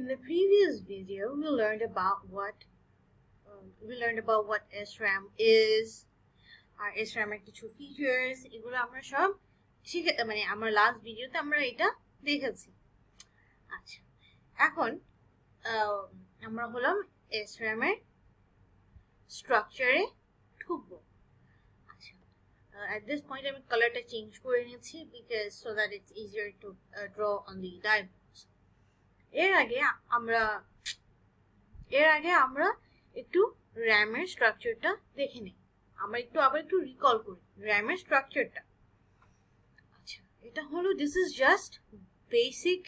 In the previous video, we learned about what SRAM is, R SRAM এর কিছু features, এগুলো আমরা সব মানে আমার লাস্ট ভিডিওতে আমরা এটা দেখেছি। আচ্ছা, এখন আমরা হলাম SRAM এর স্ট্রাকচারে ঢুকবো। আচ্ছা, at this point আমি কালারটা চেঞ্জ করে নিয়েছি because so that it's easier to draw on the diagrams. এর আগে আমরা একটু RAM এর স্ট্রাকচারটা দেখে নিই। আমরা আবার একটু রিকল করি RAM এর স্ট্রাকচারটা। আচ্ছা, এটা হলো this is just basic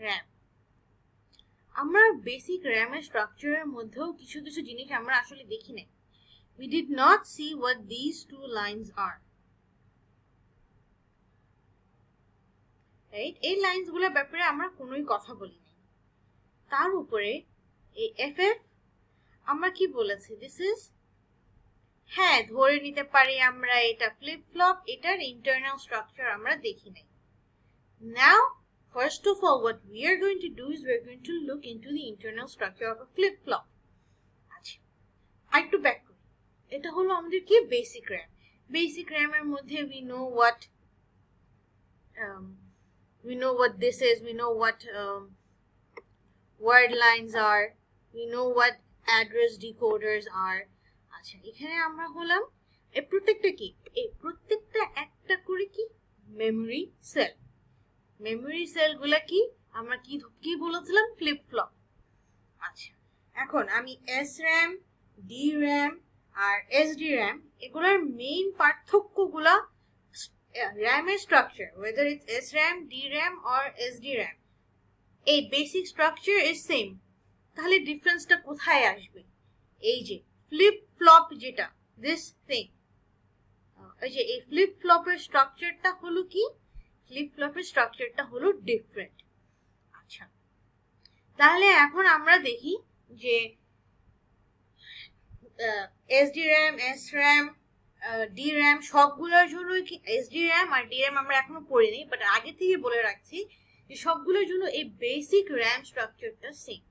RAM। আমরা বেসিক RAM এর স্ট্রাকচারের মধ্যেও কিছু জিনিস আমরা আসলে দেখি নাই। We did not see what these two lines are. Right? এই লাইনসগুলোর ব্যাপারে আমরা কোনোই কথা বলি নাই। তার উপরে এই FF আমরা কি বলেছি, দিস ইজ, হ্যাঁ ধরে নিতে পারি আমরা এটা ফ্লিপ ফ্লপ, এটার ইন্টারনাল স্ট্রাকচার আমরা দেখি নাই। Now, first of all, what we are going to do is we are going to look into the internal structure of a flip flop. আচ্ছা, আরেকটু ব্যাক করি। এটা হলো আমাদের কি বেসিক RAM। বেসিক RAM এর মধ্যে we know what this is, we know what word lines are, we know what address decoders are. আচ্ছা, এখানে আমরা হলাম এই প্রত্যেকটা একটা করে কি মেমরি সেল। মেমরি সেলগুলা কি আমরা কি বলেছিলাম, ফ্লিপ ফ্লপ। আচ্ছা, এখন আমি SRAM, DRAM আর SDRAM এগুলোর মেইন পার্থক্যগুলা RAM এর structure, whether it's SRAM, DRAM or SDRAM, এই বেসিক স্ট্রাকচার ইজ সেম। তাহলে ডিফারেন্সটা কোথায় আসবে? এই যে ফ্লিপ ফ্লপ, যেটা দিস থিং, এই যে এই ফ্লিপ ফ্লপের স্ট্রাকচারটা হলো কি, ফ্লিপ ফ্লপের স্ট্রাকচারটা হলো ডিফারেন্ট। আচ্ছা, তাহলে এখন আমরা দেখি যে SDRAM, SRAM, DRAM সবগুলোর জন্য কি, SDRAM আর DRAM আমরা এখনো পড়িনি, বাট আগে থেকে বলে রাখছি যে সবগুলোর জন্য এই বেসিক RAM স্ট্রাকচারটা সেম।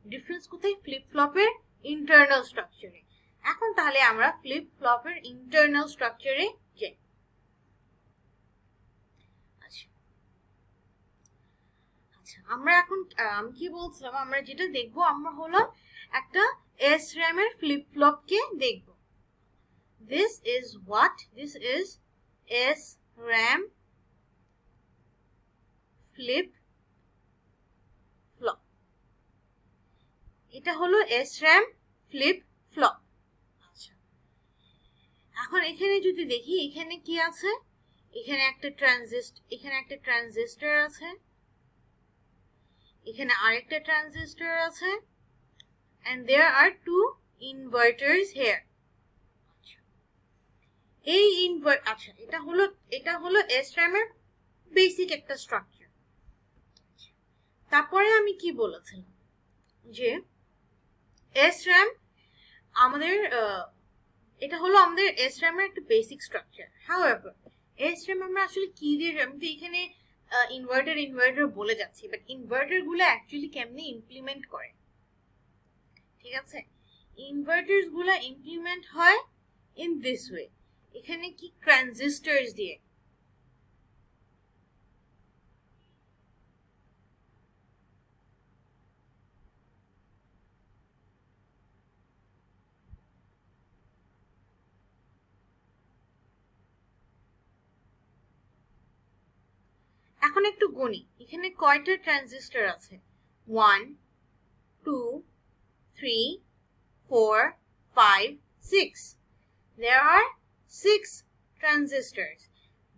ডিফারেন্স কোথায়? ফ্লিপ ফ্লপের ইন্টারনাল স্ট্রাকচারে। এখন তাহলে আমরা ফ্লিপ ফ্লপের ইন্টারনাল স্ট্রাকচারে যাই। আচ্ছা, আমরা এখন আমি কি বলছিলাম, আমরা যেটা দেখবো আমরা হলো একটা SRAM এর ফ্লিপ ফ্লপকে দেখব। This is SRAM flip flop. এটা হলো SRAM flip flop. আচ্ছা, এখন এখানে যদি দেখি এখানে কি আছে, এখানে একটা ট্রানজিস্টর আছে, এখানে আরেকটা ট্রানজিস্টর আছে, and there are two inverters here. এই আচ্ছা, এটা হলো SRAM এর বেসিক একটা স্ট্রাকচার। তারপরে আমি কি বলেছিলাম যে SRAM আমাদের এটা হলো আমাদের SRAM এর একটা বেসিক স্ট্রাকচার। হাউএভার SRAM আমরা আসলে কি দিয়ে, আমি তো এখানে ইনভার্টার বলে যাচ্ছি, বাট ইনভার্টার গুলো অ্যাকচুয়ালি কেমনে ইমপ্লিমেন্ট করে, ঠিক আছে? ইনভার্টারস গুলো ইমপ্লিমেন্ট হয় ইন দিস ওয়ে। এখানে কি ট্রানজিস্টরস দিয়ে, এখন একটু গণি, এখানে কয়টা ট্রানজিস্টর আছে? 1 2 3 4 5 6। There are 6 transistors.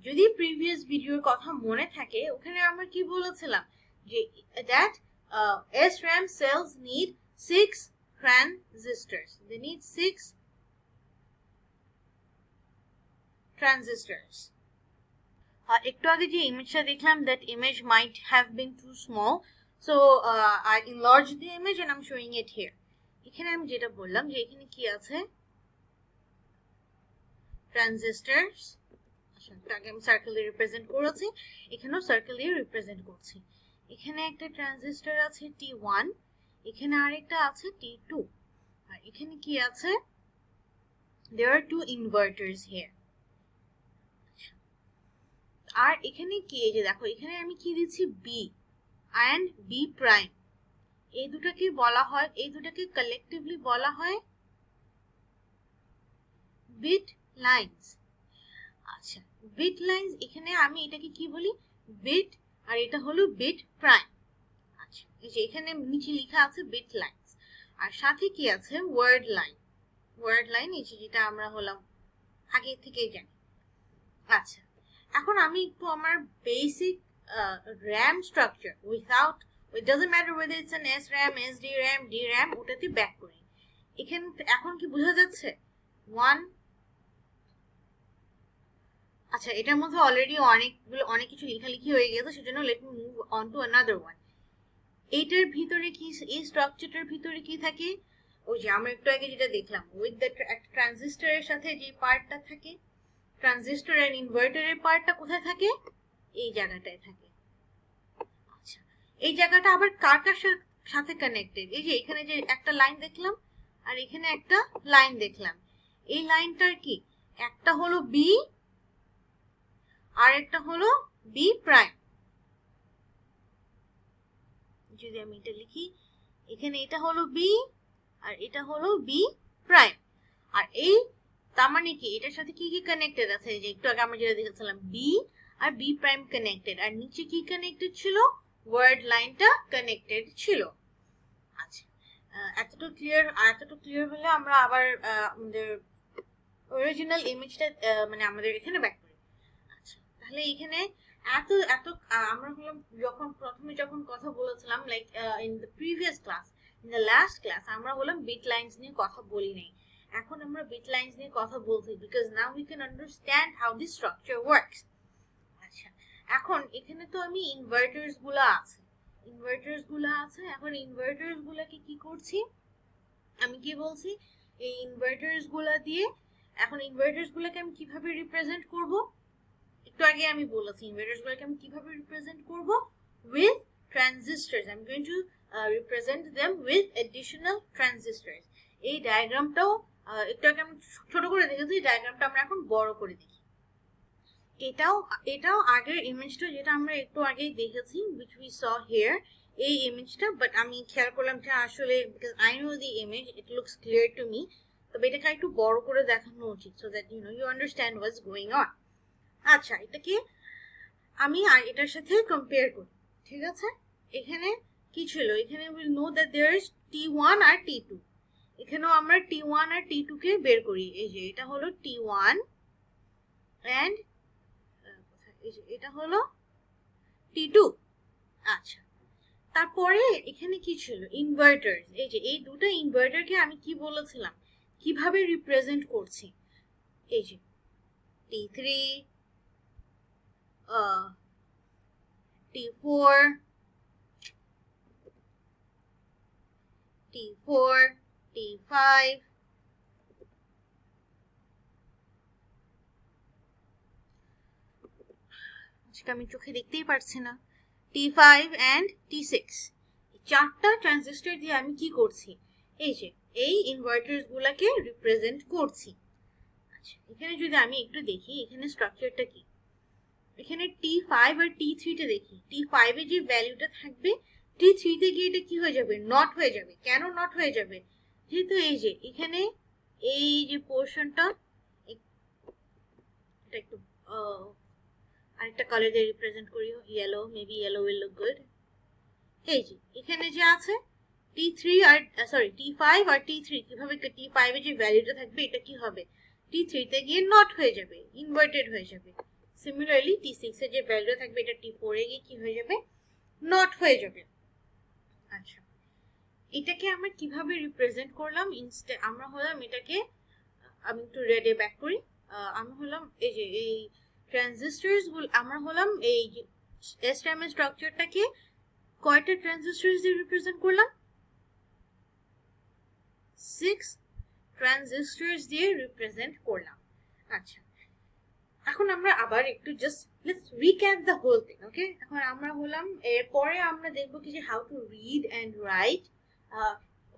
যদি প্রিভিয়াস ভিডিওর কথা মনে থাকে, ওখানে আমরা কি বলেছিলাম যে that SRAM cells need 6 transistors. They need 6 transistors. একটু আগে যে ইমেজটা দেখলাম, that image might have been too small, so I enlarged the image and I'm showing it here. এখানে আমি যেটা বললাম যে এখানে কি আছে, ট্রানজিস্টরস। আচ্ছা, আগে আমি সার্কেল দিয়ে রিপ্রেজেন্ট করেছি, এখানেও সার্কেল দিয়ে রিপ্রেজেন্ট করছি। এখানে একটা ট্রানজিস্টর আছে T1, এখানে আরেকটা আছে T2, আর এখানে কি আছে, there are two inverters here. আর এখানে কি, এই যে দেখো এখানে আমি কি দিচ্ছি, B and B prime, এই দুটাকে বলা হয়, এই দুটাকে কালেকটিভলি বলা হয় বিট লাইনস। আচ্ছা, বিট লাইনস, এখানে আমি এটাকে কি বলি, বিট, আর এটা হলো বিট প্রাইম। আচ্ছা, এই যে এখানে নিচে লেখা আছে বিট লাইনস, আর সাথে কি আছে, ওয়ার্ড লাইন। ওয়ার্ড লাইন এই যে যেটা আমরা হলাম আগে থেকেই জানি। আচ্ছা, এখন আমি একটু আমার basic RAM structure without, it doesn't matter whether it's an SRAM, SDRAM, DRAM, ওটাতে ব্যাক করি। এখানে এখন কি বোঝা যাচ্ছে, 1, আচ্ছা এটার মধ্যে অলরেডি অনেক কিছু লেখালেখি হয়ে গেছে, সেজন্য let me move on to another one. এইটার ভিতরে কি, এই স্ট্রাকচারটার ভিতরে কি থাকে, ওই যে আমরা একটু আগে যেটা দেখলাম, উইথ দ্য ট্রানজিস্টরের সাথে যে পার্টটা থাকে, ট্রানজিস্টর এন্ড ইনভার্টারের পার্টটা কোথায় থাকে, এই জায়গাটায় থাকে। আচ্ছা, এই জায়গাটা আবার কার কার সাথে কানেক্টেড, এই যে এখানে যে একটা লাইন দেখলাম আর এখানে একটা লাইন দেখলাম, এই লাইনটার কি, একটা হলো বি আর একটা হলো বি প্রাইম। যদি আমি এটা লিখি, এখানে এটা হলো বি আর এটা হলো বি প্রাইম, আর এই তার মানে কি, এটার সাথে কি কি কানেক্টেড আছে, যে একটু আগে আমরা যেটা দেখেছিলাম, বি আর বি প্রাইম কানেক্টেড, আর নিচে কি কানেক্টেড ছিল, ওয়ার্ড লাইনটা কানেক্টেড ছিল। আচ্ছা, এতটুকু ক্লিয়ার হলে আমরা আবার আমাদের অরিজিনাল ইমেজটা মানে আমাদের এখানে ব্যাক করি। আচ্ছা, তাহলে এখানে এত এত আমরা হলাম যখন কথা বলেছিলাম, like in the previous class, in the last class, আমরা হলাম বিট লাইনস নিয়ে কথা বলি নাই, এখন আমরা বিট লাইনস নিয়ে কথা বলছি, because now we can understand how this structure works. আচ্ছা, এখন এখানে তো আমি ইনভার্টার্স গুলো আছে, এখন ইনভার্টার্স গুলাকে কি করছি, আমি কি বলছি, এই ইনভার্টার্স গুলা দিয়ে, এখন ইনভার্টার্স গুলাকে আমি কিভাবে রিপ্রেজেন্ট করব, একটু আগে আমি বলেছি ইনভার্টার্স গুলোকে আমি কিভাবে রিপ্রেজেন্ট করব, with transistors, I am going to represent them with additional transistors. এই ডায়াগ্রামটাও একটু আগে আমি ছোট করে দেখেছি, ডায়াগ্রামটা আমরা এখন বড় করে দেখি। এটাও আগের ইমেজটা যেটা আমরা একটু আগেই দেখেছি, which we saw here, এই ইমেজটা, বাট আমি খেয়াল করলাম যে আসলে because I know the image, it looks clear to me, তবে এটাকে একটু বড় করে দেখানো উচিত, so that you understand what's going on. আচ্ছা, এটাকে আমি এটার সাথে কম্পেয়ার করি, ঠিক আছে। এখানে কি ছিল, এখানে will know that there is T1 আর T2, এখানেও আমরা T1 আর T2 কে বের করি, এই যে এটা হলো T1 এন্ড এই যে এটা হলো T2। আচ্ছা, তারপরে এখানে কি ছিল, ইনভার্টার্স, এই যে এই দুটো ইনভার্টারকে আমি কি বলেছিলাম, কিভাবে রিপ্রেজেন্ট করছি, এই যে T3, T4, T5, আমি চোখে দেখতেই পারছি না, T5 and T6, চারটা ট্রানজিস্টর দিয়ে আমি কি করছি, এই যে এই ইনভার্টার্স গুলাকে রিপ্রেজেন্ট করছি। আচ্ছা, এখানে যদি আমি একটু দেখি এখানে স্ট্রাকচারটা কি, এখানে T5 আর T3 তে দেখি, T5 এ যে ভ্যালুটা থাকবে, T3 তে গিয়ে এটা কি হয়ে যাবে, নট হয়ে যাবে। কেন নট হয়ে যাবে, যেহেতু এই যে এখানে এই যে পোর্শনটা, এটা একটু আরেকটা কালার দিয়ে রিপ্রেজেন্ট করি, yellow, maybe yellow will look good. এই যে এখানে যে আছে T3 আর T5 আর T3, কিভাবে T5 এ যে ভ্যালুটা থাকবে এটা কি হবে, T3 তে গিয়ে নট হয়ে যাবে, ইনভার্টেড হয়ে যাবে। সিমিলারলি T6 এ যে ভ্যালুটা থাকবে এটা T4 এ গিয়ে কি হয়ে যাবে, নট হয়ে যাবে। আচ্ছা, এটাকে আমরা কিভাবে রিপ্রেজেন্ট করলাম, আমরা হলাম এটাকে, আমি একটু রেডে ব্যাক করি, আমরা হলাম এই যে এই ট্রানজিস্টরস গুলো, আমরা হলাম এই SRAM এর স্ট্রাকচারটাকে কয়টা ট্রানজিস্টরস দিয়ে রিপ্রেজেন্ট করলাম, 6 ট্রানজিস্টরস দিয়ে রিপ্রেজেন্ট করলাম। আচ্ছা, এখন আমরা আবার একটু just let's recap the whole thing. Okay, এখন আমরা হলাম এরপরে আমরা দেখবো কি যে how to read and write.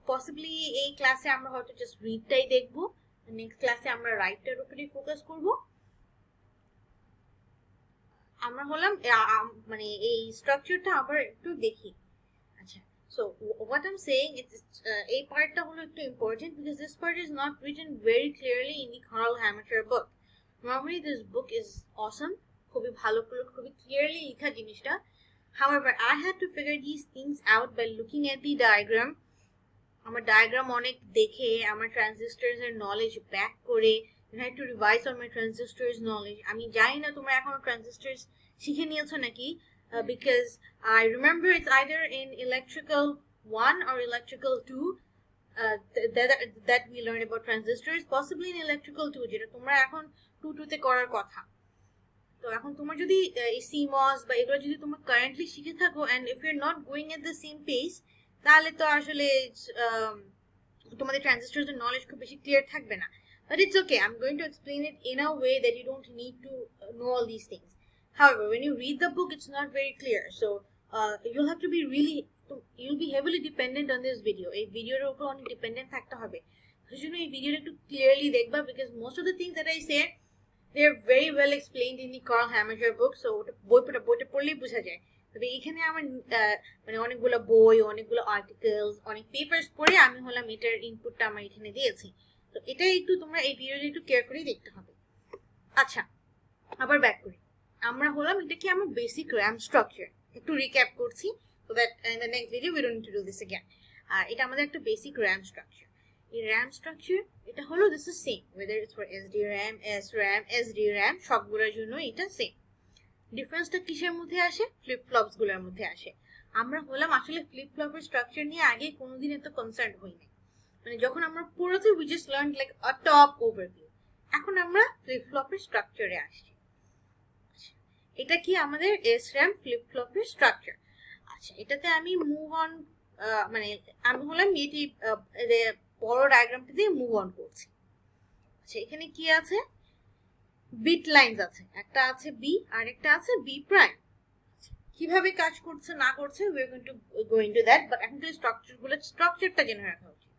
Possibly এই ক্লাসে আমরা হয়তো জাস্ট রিডটাই দেখবো, নেক্সট ক্লাসে আমরা রাইটটার উপরেই ফোকাস করব। আমরা হলাম মানে এই স্ট্রাকচারটা আবার একটু দেখি। আচ্ছা, so what I'm saying is এই পার্টটা হলো একটু important because this part is not written very clearly in the Carl Hamilton book. Normally this book is awesome, খুবই ভালো করে খুবই ক্লিয়ারলি লেখা জিনিসটা। However, I had to figure these things out by looking at the diagram. আমার diagram অনেক দেখে আমার ট্রানজিস্টরস এর নলেজ ব্যাক করে I had to revise on my transistors knowledge. আমি জানি না তোমরা এখনো ট্রানজিস্টরস শিখে নিয়েছো নাকি, because I remember it's either in electrical 1 or electrical 2 that we learned about transistors, possibly in electrical 2 যেটা তোমরা এখন 2 তে করার কথা। তো এখন তোমার যদি এই CMOS বা এগুলো যদি তোমরা কারেন্টলি শিখে থাকো and if you're not going at the same pace, তাহলে তো আসলে তোমাদের ট্রানজিস্টরস এর নলেজ খুব বেশি ক্লিয়ার থাকবে না। But it's okay, I'm going to explain it in a way that you don't need to know all these things. However, when you read the book, it's not very clear. So you'll have to be you'll be heavily dependent on this video. এই ভিডিওর উপর অনেক dependent থাকতে হবে। সেজন্য এই ভিডিওটা একটু ক্লিয়ারলি দেখবা, because most of the things that I say, they're very well explained in the Carl Hamilton book. So বইটা পড়লেই বোঝা যায়। তবে এখানে আমার মানে অনেকগুলো বই, অনেকগুলো আর্টিকেলস, অনেক পেপারস পড়ে আমি হলাম এটার ইনপুটটা আমার এখানে দিয়েছি। তো এটা একটু তোমরা এই ভিডিওটা একটু কেয়ারফুলি দেখতে হবে। আচ্ছা, আবার ব্যাক করি। আমরা হলাম এটা কি আমার বেসিক র্যাম স্ট্রাকচার, একটু রিক্যাপ করছি so that in the next video we don't need to do this again. এটা আমাদের একটা বেসিক র্যাম স্ট্রাকচার। এই র্যাম স্ট্রাকচার এটা হলো this is same whether it's for SDRAM, SRAM, SDRAM সবগুলোর জন্য এটা সেম। ডিফারেন্সটা কিসের মধ্যে আসে? ফ্লিপ ফ্লপস গুলোর মধ্যে আসে। আমরা হলাম আসলে ফ্লিপ ফ্লপের স্ট্রাকচার নিয়ে আগে কোনোদিন এত কনসার্ন হইনি, মানে যখন আমরা পড়েছি we just learned like a top overview. এখন আমরা ফ্লিপ ফ্লপের স্ট্রাকচারে আসছি। এটা কি আমাদের SRAM ফ্লিপ ফ্লপের স্ট্রাকচার। আচ্ছা, এটাতে আমি মুভ অন মানে আমি হলাম এটি বড় ডায়াগ্রামটা দিয়ে মুভ অন করছি। আচ্ছা, এখানে কি আছে? বিট লাইনস আছে, একটা আছে বি আর একটা আছে বি প্রাইম। কিভাবে কাজ করছে না করছে we are going to go into that, but এখন তো স্ট্রাকচারটা জেনে রাখা উচিত।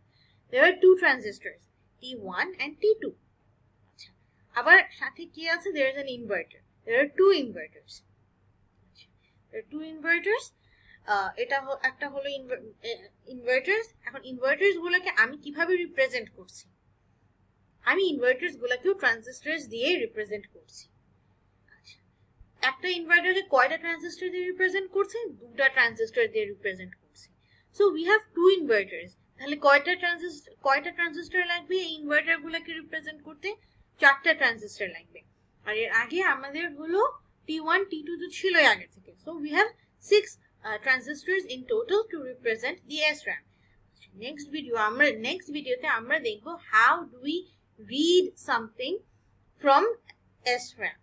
There are two transistors, T1 and T2. আচ্ছা, আবার সাথে কি আছে? There is an inverter. There are two inverters. There are two inverters. এটা একটা হলো ইনভার্টার্স। এখন ইনভার্টার্স গুলোকে আমি কিভাবে রিপ্রেজেন্ট করছি? আমি ইনভার্টার্স গুলোকেও ট্রানজিস্টরস দিয়ে রিপ্রেজেন্ট করছি। আচ্ছা, একটা ইনভার্টারকে কয়টা ট্রানজিস্টর দিয়ে রিপ্রেজেন্ট করছি? দুটো ট্রানজিস্টর দিয়ে রিপ্রেজেন্ট করছি। So we have two inverters. তাহলে কয়টা ট্রানজিস্টর লাগবে এই ইনভার্টার গুলোকে রিপ্রেজেন্ট করতে? 4টা ট্রানজিস্টর লাগবে। আর এর আগে আমাদের হলো T1, T2 তো ছিলই আগে থেকে। So we have 6 transistors in total to represent the SRAM. Next videoতে আমরা দেখব how do we read something from SRAM.